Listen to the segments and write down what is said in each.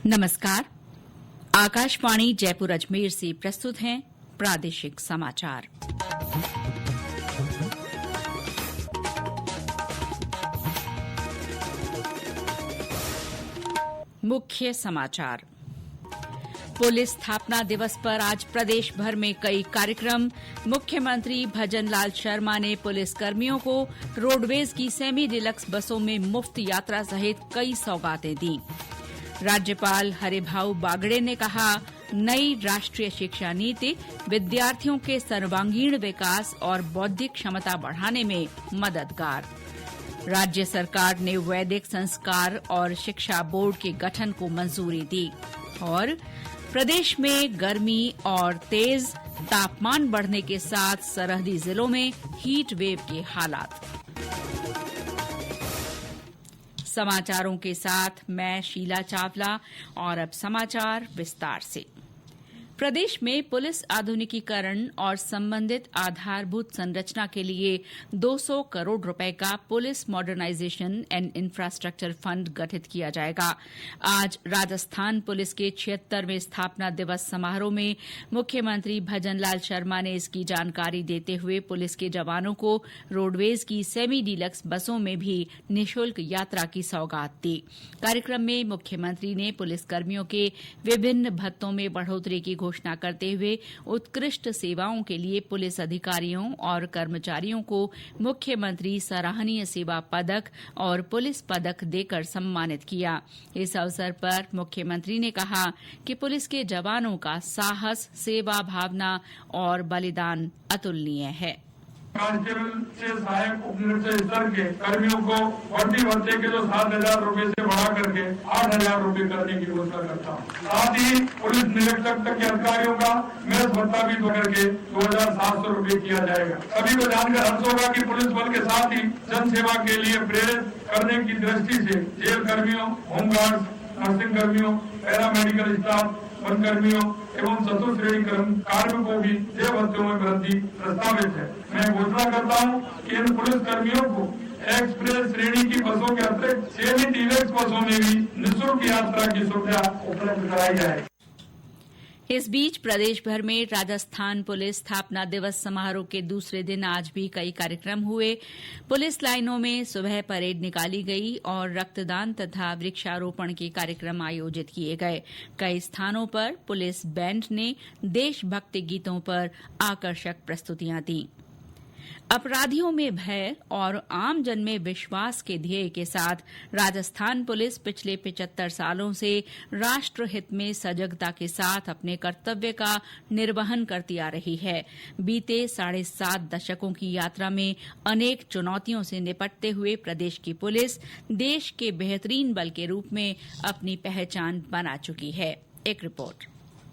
नमस्कार। आकाशवाणी जयपुर अजमेर से प्रस्तुत हैं प्रादेशिक समाचार। मुख्य समाचार। पुलिस स्थापना दिवस पर आज प्रदेश भर में कई कार्यक्रम। मुख्यमंत्री भजनलाल शर्मा ने पुलिसकर्मियों को रोडवेज की सेमी डिलक्स बसों में मुफ्त यात्रा सहित कई सौगातें दी। राज्यपाल हरिभाऊ बागड़े ने कहा, नई राष्ट्रीय शिक्षा नीति विद्यार्थियों के सर्वांगीण विकास और बौद्धिक क्षमता बढ़ाने में मददगार। राज्य सरकार ने वैदिक संस्कार और शिक्षा बोर्ड के गठन को मंजूरी दी। और प्रदेश में गर्मी और तेज तापमान बढ़ने के साथ सरहदी जिलों में हीट वेव के हालात। समाचारों के साथ मैं शीला चावला और अब समाचार विस्तार से। प्रदेश में पुलिस आधुनिकीकरण और संबंधित आधारभूत संरचना के लिए 200 करोड़ रुपए का police modernisation and infrastructure fund गठित किया जाएगा। आज राजस्थान पुलिस के 76वें स्थापना दिवस समारोह में मुख्यमंत्री भजनलाल शर्मा ने इसकी जानकारी देते हुए पुलिस के जवानों को रोडवेज की सेमी डीलक्स बसों में भी निःशुल्क यात्रा की सौगात दी। कार्यक्रम में मुख्यमंत्री ने पुलिसकर्मियों के विभिन्न भत्तों में बढ़ोतरी की घोषणा करते हुए उत्कृष्ट सेवाओं के लिए पुलिस अधिकारियों और कर्मचारियों को मुख्यमंत्री सराहनीय सेवा पदक और पुलिस पदक देकर सम्मानित किया। इस अवसर पर मुख्यमंत्री ने कहा कि पुलिस के जवानों का साहस, सेवा भावना और बलिदान अतुलनीय है। कांस्टेबल से सहायक उप निरीक्षक स्तर के कर्मियों को बढ़ती भत्ते के जो 7,000 रूपए से बढ़ा करके 8,000 रूपए करने की घोषणा करता हूँ। साथ ही पुलिस निरीक्षक तक के अधिकारियों का मेस भत्ता भी बढ़कर के 2,700 रूपए किया जाएगा। सभी को जानकर हर्ष होगा कि पुलिस बल के साथ ही जन सेवा के लिए प्रेरित करने की दृष्टि से जेल कर्मियों, होमगार्ड, नर्सिंग कर्मियों, पैरामेडिकल स्टाफ, वन कर्मियों एवं चतुर्थ श्रेणी कार्मिकों भी देय भत्तों में वृद्धि प्रस्तावित है। मैं घोषणा करता हूं कि इन पुलिस कर्मियों को एक्सप्रेस श्रेणी की बसों के अतिरिक्त सेमी डीलक्स बसों में भी निःशुल्क यात्रा की सुविधा उपलब्ध कराई जाए। इस बीच प्रदेश भर में राजस्थान पुलिस स्थापना दिवस समारोह के दूसरे दिन आज भी कई कार्यक्रम हुए। पुलिस लाइनों में सुबह परेड निकाली गई और रक्तदान तथा वृक्षारोपण के कार्यक्रम आयोजित किए गए। कई स्थानों पर पुलिस बैंड ने देशभक्ति गीतों पर आकर्षक प्रस्तुतियां दी। अपराधियों में भय और आमजन में विश्वास के ध्येय के साथ राजस्थान पुलिस पिछले 75 सालों से राष्ट्रहित में सजगता के साथ अपने कर्तव्य का निर्वहन करती आ रही है। बीते 7.5 दशकों की यात्रा में अनेक चुनौतियों से निपटते हुए प्रदेश की पुलिस देश के बेहतरीन बल के रूप में अपनी पहचान बना चुकी है। एक रिपोर्ट।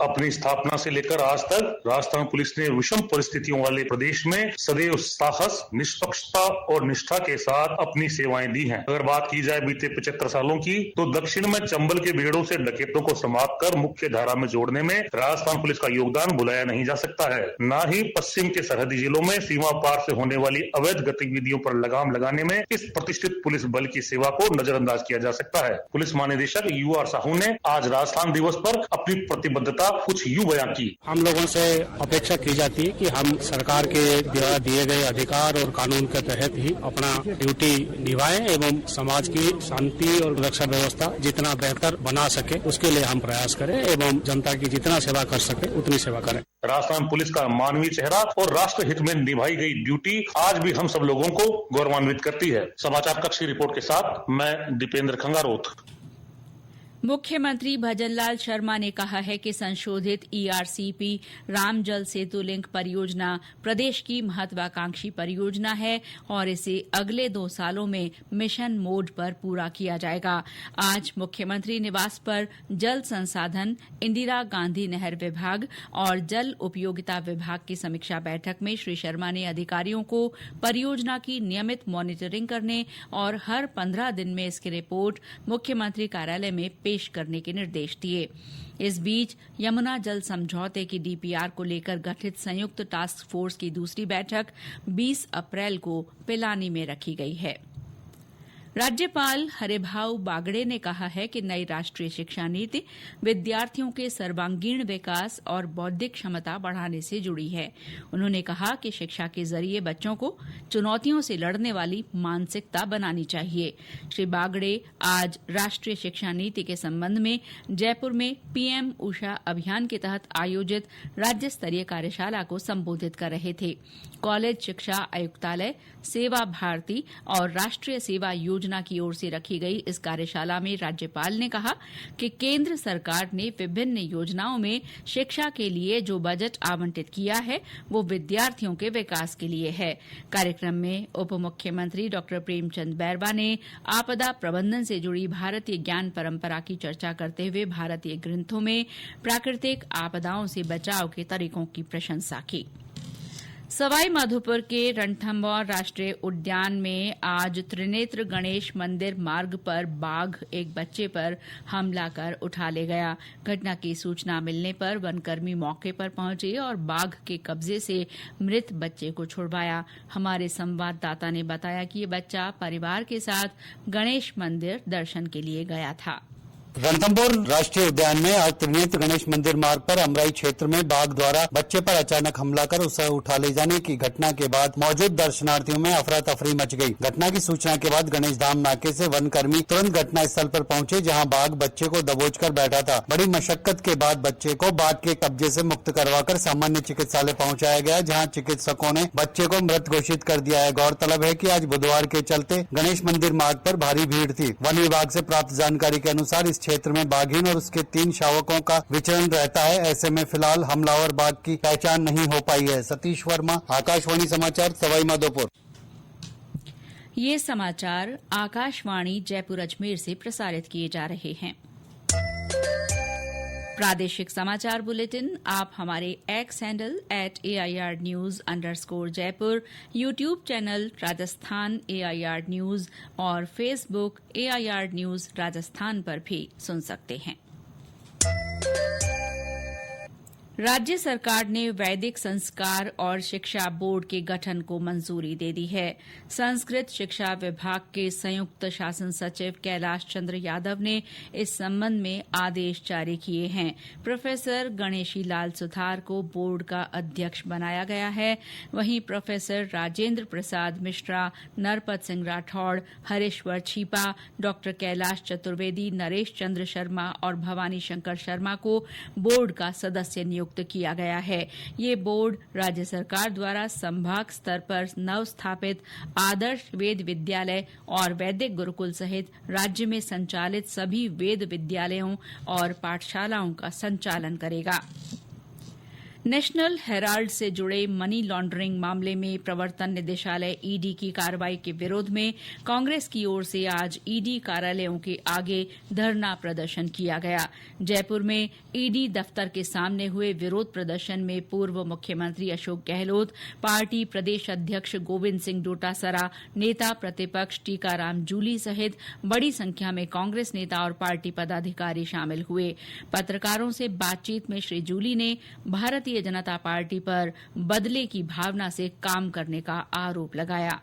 अपनी स्थापना से लेकर आज तक राजस्थान पुलिस ने विषम परिस्थितियों वाले प्रदेश में सदैव साहस, निष्पक्षता और निष्ठा के साथ अपनी सेवाएं दी हैं। अगर बात की जाए बीते 75 सालों की, तो दक्षिण में चंबल के बेड़ों से डकैतों को समाप्त कर मुख्य धारा में जोड़ने में राजस्थान पुलिस का योगदान भुलाया नहीं जा सकता है। न ही पश्चिम के सरहदी जिलों में सीमा पार से होने वाली अवैध गतिविधियों पर लगाम लगाने में इस प्रतिष्ठित पुलिस बल की सेवा को नजरअंदाज किया जा सकता है। पुलिस महानिदेशक UR साहू ने आज राजस्थान दिवस पर अपनी प्रतिबद्धता कुछ यूं बयान की। हम लोगों से अपेक्षा की जाती है कि हम सरकार के द्वारा दिए गए अधिकार और कानून के तहत ही अपना ड्यूटी निभाएं एवं समाज की शांति और सुरक्षा व्यवस्था जितना बेहतर बना सके उसके लिए हम प्रयास करें एवं जनता की जितना सेवा कर सके उतनी सेवा करें। राजस्थान पुलिस का मानवीय चेहरा और राष्ट्र हित में निभाई गई ड्यूटी आज भी हम सब लोगों को गौरवान्वित करती है। समाचार कक्ष की रिपोर्ट के साथ मैं दीपेंद्र खंगारोत। मुख्यमंत्री भजनलाल शर्मा ने कहा है कि संशोधित ERCP राम जल सेतु लिंक परियोजना प्रदेश की महत्वाकांक्षी परियोजना है और इसे अगले 2 सालों में मिशन मोड पर पूरा किया जाएगा। आज मुख्यमंत्री निवास पर जल संसाधन, इंदिरा गांधी नहर विभाग और जल उपयोगिता विभाग की समीक्षा बैठक में श्री शर्मा ने अधिकारियों को परियोजना की नियमित मॉनिटरिंग करने और हर 15 दिन में इसकी रिपोर्ट मुख्यमंत्री कार्यालय में पेश करने के निर्देश दिए। इस बीच यमुना जल समझौते की DPR को लेकर गठित संयुक्त टास्क फोर्स की दूसरी बैठक 20 अप्रैल को पिलानी में रखी गई है। राज्यपाल हरिभाऊ बागड़े ने कहा है कि नई राष्ट्रीय शिक्षा नीति विद्यार्थियों के सर्वांगीण विकास और बौद्धिक क्षमता बढ़ाने से जुड़ी है। उन्होंने कहा कि शिक्षा के जरिए बच्चों को चुनौतियों से लड़ने वाली मानसिकता बनानी चाहिए। श्री बागड़े आज राष्ट्रीय शिक्षा नीति के संबंध में जयपुर में पीएम ऊषा अभियान के तहत आयोजित राज्य स्तरीय कार्यशाला को संबोधित कर रहे थे। कॉलेज शिक्षा आयुक्तालय, सेवा भारती और राष्ट्रीय सेवा योजना की ओर से रखी गई इस कार्यशाला में राज्यपाल ने कहा कि केंद्र सरकार ने विभिन्न योजनाओं में शिक्षा के लिए जो बजट आवंटित किया है वो विद्यार्थियों के विकास के लिए है। कार्यक्रम में उप मुख्यमंत्री डॉ प्रेमचंद बैरवा ने आपदा प्रबंधन से जुड़ी भारतीय ज्ञान परंपरा की चर्चा करते हुए भारतीय ग्रंथों में प्राकृतिक आपदाओं से बचाव के तरीकों की प्रशंसा की। सवाई माधोपुर के रणथंभौर राष्ट्रीय उद्यान में आज त्रिनेत्र गणेश मंदिर मार्ग पर बाघ एक बच्चे पर हमला कर उठा ले गया। घटना की सूचना मिलने पर वनकर्मी मौके पर पहुंचे और बाघ के कब्जे से मृत बच्चे को छुड़वाया। हमारे संवाददाता ने बताया कि ये बच्चा परिवार के साथ गणेश मंदिर दर्शन के लिए गया था। रणथंभौर राष्ट्रीय उद्यान में आज त्रिनेत्र गणेश मंदिर मार्ग पर अमराई क्षेत्र में बाघ द्वारा बच्चे पर अचानक हमला कर उसे उठा ले जाने की घटना के बाद मौजूद दर्शनार्थियों में अफरा तफरी मच गई। घटना की सूचना के बाद गणेश धाम नाके से वनकर्मी तुरंत घटना स्थल पर पहुंचे, जहां बाघ बच्चे को दबोच कर बैठा था। बड़ी मशक्कत के बाद बच्चे को बाघ के कब्जे से मुक्त करवाकर सामान्य चिकित्सालय पहुंचाया गया, जहां चिकित्सकों ने बच्चे को मृत घोषित कर दिया है। गौरतलब है कि आज बुधवार के चलते गणेश मंदिर मार्ग पर भारी भीड़ थी। वन विभाग से प्राप्त जानकारी के अनुसार इस क्षेत्र में बाघिन और उसके 3 शावकों का विचरण रहता है। ऐसे में फिलहाल हमलावर बाघ की पहचान नहीं हो पाई है। सतीश वर्मा, आकाशवाणी समाचार, सवाई माधोपुर। ये समाचार आकाशवाणी जयपुर अजमेर से प्रसारित किए जा रहे हैं। प्रादेशिक समाचार बुलेटिन आप हमारे x handle @AIRnews_Jaipur, YouTube channel Rajasthan AIR news और फेसबुक AIR न्यूज राजस्थान पर भी सुन सकते हैं। राज्य सरकार ने वैदिक संस्कार और शिक्षा बोर्ड के गठन को मंजूरी दे दी है। संस्कृत शिक्षा विभाग के संयुक्त शासन सचिव कैलाश चंद्र यादव ने इस संबंध में आदेश जारी किए हैं। प्रोफेसर गणेशी लाल सुथार को बोर्ड का अध्यक्ष बनाया गया है। वहीं प्रोफेसर राजेंद्र प्रसाद मिश्रा, नरपत सिंह राठौड़, हरीश्वर छीपा, डॉ कैलाश चतुर्वेदी, नरेश चंद्र शर्मा और भवानी शंकर शर्मा को बोर्ड का सदस्य नियुक्त किया गया है। ये बोर्ड राज्य सरकार द्वारा संभाग स्तर पर नव स्थापित आदर्श वेद विद्यालय और वैदिक गुरुकुल सहित राज्य में संचालित सभी वेद विद्यालयों और पाठशालाओं का संचालन करेगा। नेशनल हेराल्ड से जुड़े मनी लॉन्ड्रिंग मामले में प्रवर्तन निदेशालय ईडी की कार्रवाई के विरोध में कांग्रेस की ओर से आज ईडी कार्यालयों के आगे धरना प्रदर्शन किया गया। जयपुर में ईडी दफ्तर के सामने हुए विरोध प्रदर्शन में पूर्व मुख्यमंत्री अशोक गहलोत, पार्टी प्रदेश अध्यक्ष गोविंद सिंह डोटासरा, नेता प्रतिपक्ष टीकाराम जूली सहित बड़ी संख्या में कांग्रेस नेता और पार्टी पदाधिकारी शामिल हुए। पत्रकारों से बातचीत में श्री जूली ने भारतीय जनता पार्टी पर बदले की भावना से काम करने का आरोप लगाया।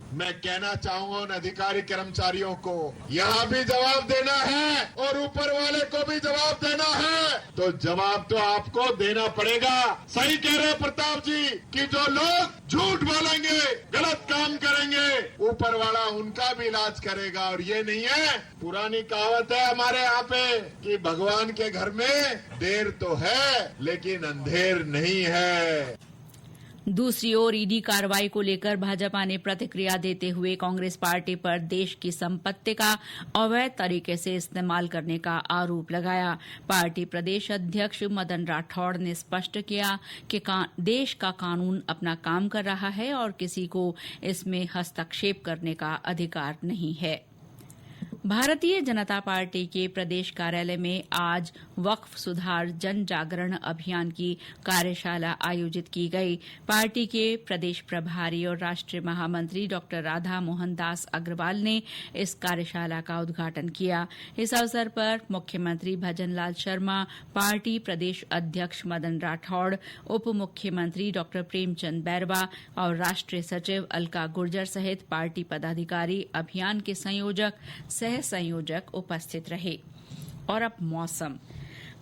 मैं कहना चाहूंगा उन अधिकारी कर्मचारियों को यहाँ भी जवाब देना है और ऊपर वाले को भी जवाब देना है, तो जवाब तो आपको देना पड़ेगा। सही कह रहे प्रताप जी कि जो लोग झूठ बोलेंगे, गलत काम करेंगे, ऊपर वाला उनका भी इलाज करेगा। और ये नहीं है, पुरानी कहावत है हमारे यहाँ पे कि भगवान के घर में देर तो है लेकिन अंधेर नहीं है। दूसरी ओर ईडी कार्रवाई को लेकर भाजपा ने प्रतिक्रिया देते हुए कांग्रेस पार्टी पर देश की संपत्ति का अवैध तरीके से इस्तेमाल करने का आरोप लगाया। पार्टी प्रदेश अध्यक्ष मदन राठौड़ ने स्पष्ट किया कि देश का कानून अपना काम कर रहा है और किसी को इसमें हस्तक्षेप करने का अधिकार नहीं है। भारतीय जनता पार्टी के प्रदेश कार्यालय में आज वक्फ सुधार जन जागरण अभियान की कार्यशाला आयोजित की गई। पार्टी के प्रदेश प्रभारी और राष्ट्रीय महामंत्री डॉ राधा मोहन दास अग्रवाल ने इस कार्यशाला का उद्घाटन किया। इस अवसर पर मुख्यमंत्री भजन लाल शर्मा, पार्टी प्रदेश अध्यक्ष मदन राठौड़, उप मुख्यमंत्री डॉ प्रेमचंद बैरवा और राष्ट्रीय सचिव अलका गुर्जर सहित पार्टी पदाधिकारी, अभियान के संयोजक, सह संयोजक उपस्थित रहे। और अब मौसम।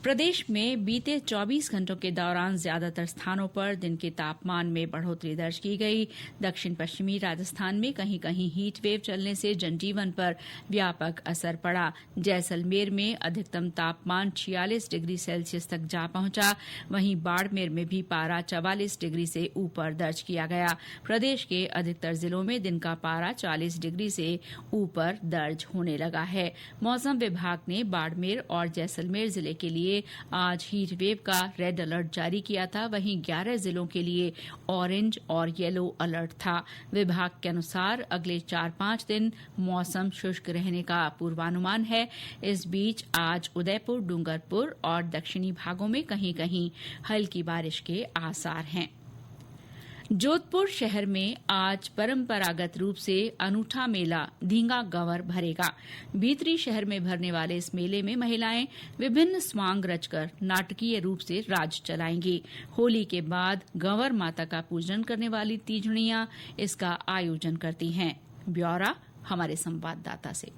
प्रदेश में बीते 24 घंटों के दौरान ज्यादातर स्थानों पर दिन के तापमान में बढ़ोतरी दर्ज की गई। दक्षिण पश्चिमी राजस्थान में कहीं कहीं हीट वेव चलने से जनजीवन पर व्यापक असर पड़ा। जैसलमेर में अधिकतम तापमान 46 डिग्री सेल्सियस तक जा पहुंचा। वहीं बाड़मेर में भी पारा 44 डिग्री से ऊपर दर्ज किया गया। प्रदेश के अधिकतर जिलों में दिन का पारा 40 डिग्री से ऊपर दर्ज होने लगा है। मौसम विभाग ने बाड़मेर और जैसलमेर जिले के लिए आज हीट वेव का रेड अलर्ट जारी किया था। वहीं 11 जिलों के लिए ऑरेंज और येलो अलर्ट था। विभाग के अनुसार अगले 4-5 दिन मौसम शुष्क रहने का पूर्वानुमान है। इस बीच आज उदयपुर, डूंगरपुर और दक्षिणी भागों में कहीं कहीं हल्की बारिश के आसार हैं। जोधपुर शहर में आज परंपरागत रूप से अनूठा मेला धींगा गंवर भरेगा। भीतरी शहर में भरने वाले इस मेले में महिलाएं विभिन्न स्वांग रचकर नाटकीय रूप से राज चलाएंगी। होली के बाद गंवर माता का पूजन करने वाली तीजड़ियां इसका आयोजन करती हैं। ब्यौरा हमारे संवाददाता से।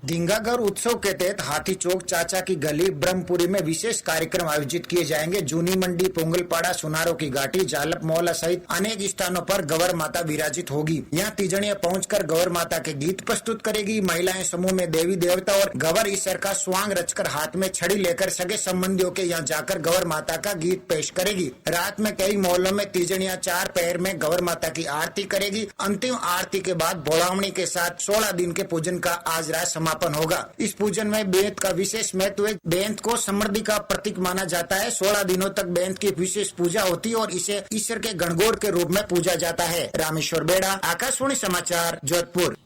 धींगागढ़ उत्सव के तहत हाथी चौक, चाचा की गली, ब्रह्मपुरी में विशेष कार्यक्रम आयोजित किए जाएंगे। जूनी मंडी, पोंगलपाड़ा, सुनारों की घाटी, जालप मोहल्ला सहित अनेक स्थानों पर गंवर माता विराजित होगी। यहाँ तीजड़ियां पहुंचकर गंवर माता के गीत प्रस्तुत करेगी। महिलाएं समूह में देवी देवता और गंवर ईश्वर का स्वांग रचकर हाथ में छड़ी लेकर सगे संबंधियों के यहाँ जाकर गंवर माता का गीत पेश करेगी। रात में कई मोहल्लों में तीजड़ियां 4 पहर में गंवर माता की आरती करेगी। अंतिम आरती के बाद भोलावणी के साथ 16 दिन के पूजन का आज रात समापन होगा। इस पूजन में बेंत का विशेष महत्व है। बेंत को समृद्धि का प्रतीक माना जाता है। 16 दिनों तक बेंत की विशेष पूजा होती है और इसे ईश्वर के गणगौर के रूप में पूजा जाता है। रामेश्वर बेड़ा, आकाशवाणी समाचार, जोधपुर।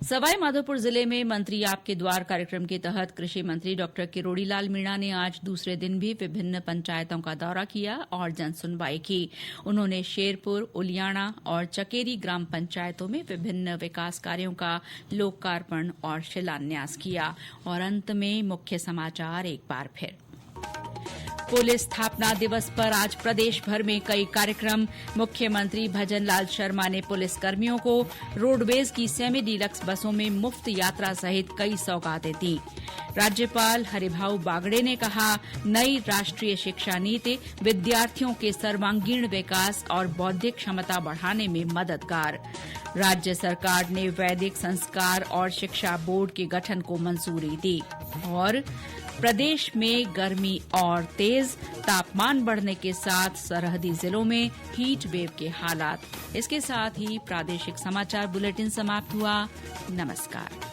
सवाई माधोपुर जिले में मंत्री आपके द्वार कार्यक्रम के तहत कृषि मंत्री डॉ किरोड़ी लाल मीणा ने आज दूसरे दिन भी विभिन्न पंचायतों का दौरा किया और जन सुनवाई की। उन्होंने शेरपुर, उलियाना और चकेरी ग्राम पंचायतों में विभिन्न विकास कार्यों का लोकार्पण और शिलान्यास किया। और अंत में मुख्य समाचार एक बार फिर। पुलिस स्थापना दिवस पर आज प्रदेश भर में कई कार्यक्रम। मुख्यमंत्री भजन लाल शर्मा ने पुलिस कर्मियों को रोडवेज की सेमी डीलक्स बसों में मुफ्त यात्रा सहित कई सौगातें दी। राज्यपाल हरिभाऊ बागड़े ने कहा, नई राष्ट्रीय शिक्षा नीति विद्यार्थियों के सर्वांगीण विकास और बौद्धिक क्षमता बढ़ाने में मददगार। राज्य सरकार ने वैदिक संस्कार और शिक्षा बोर्ड के गठन को मंजूरी दी। और प्रदेश में गर्मी और तेज, तापमान बढ़ने के साथ सरहदी जिलों में हीट वेव के हालात। इसके साथ ही प्रादेशिक समाचार बुलेटिन समाप्त हुआ। नमस्कार।